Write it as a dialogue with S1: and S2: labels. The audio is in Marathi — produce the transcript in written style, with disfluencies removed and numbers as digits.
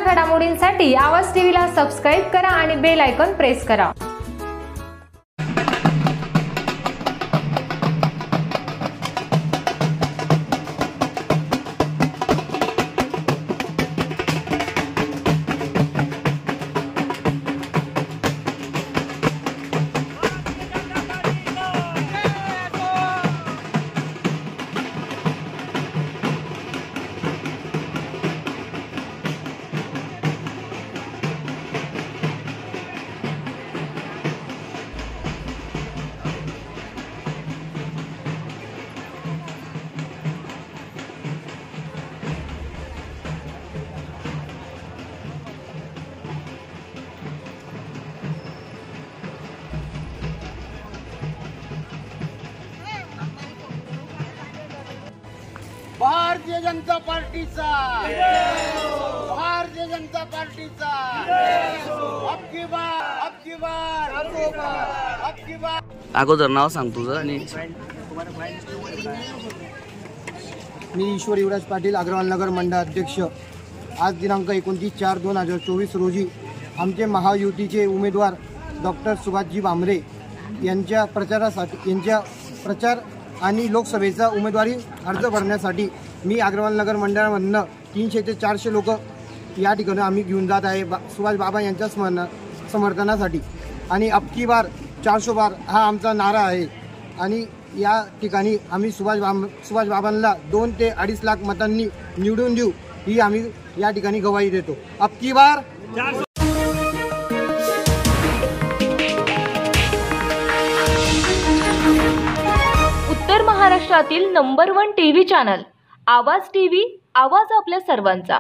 S1: घडामोडींसाठी आवाज टीव्हीला सबस्क्राइब करा आणि बेल आयकॉन प्रेस करा।
S2: भारतीय जनता पार्टीचा भारतीय जनता पार्टीचा अबकी बार
S3: अगोदर नाव सांग तुझं आणि
S2: मी ईश्वर युवराज पाटील अग्रवाल नगर मंडळ अध्यक्ष। आज दिनांक 29/4/2024 रोजी आमचे महायुतीचे उमेदवार डॉक्टर सुभाषजी भामरे यांच्या प्रचार आणि लोकसभेचा उमेदवारी अर्ज भरण्यासाठी मी अग्रवाल नगर मंडळामधनं 300 ते 400 लोक या ठिकाणी आम्ही घेऊन जात आहे सुभाष बाबा यांच्या समर्थनासाठी। आणि अबकी बार 400 बार हा आमचा नारा आहे आणि या ठिकाणी आम्ही सुभाष बाबांना 2 ते 2.5 लाख मतांनी निवडून देऊ ही आम्ही या ठिकाणी गवाही देतो। अबकी बार
S4: उत्तर महाराष्ट्रातील नंबर 1 टीव्ही चॅनल आवाज टीव्ही, आवाज आपल्या सर्वांचा।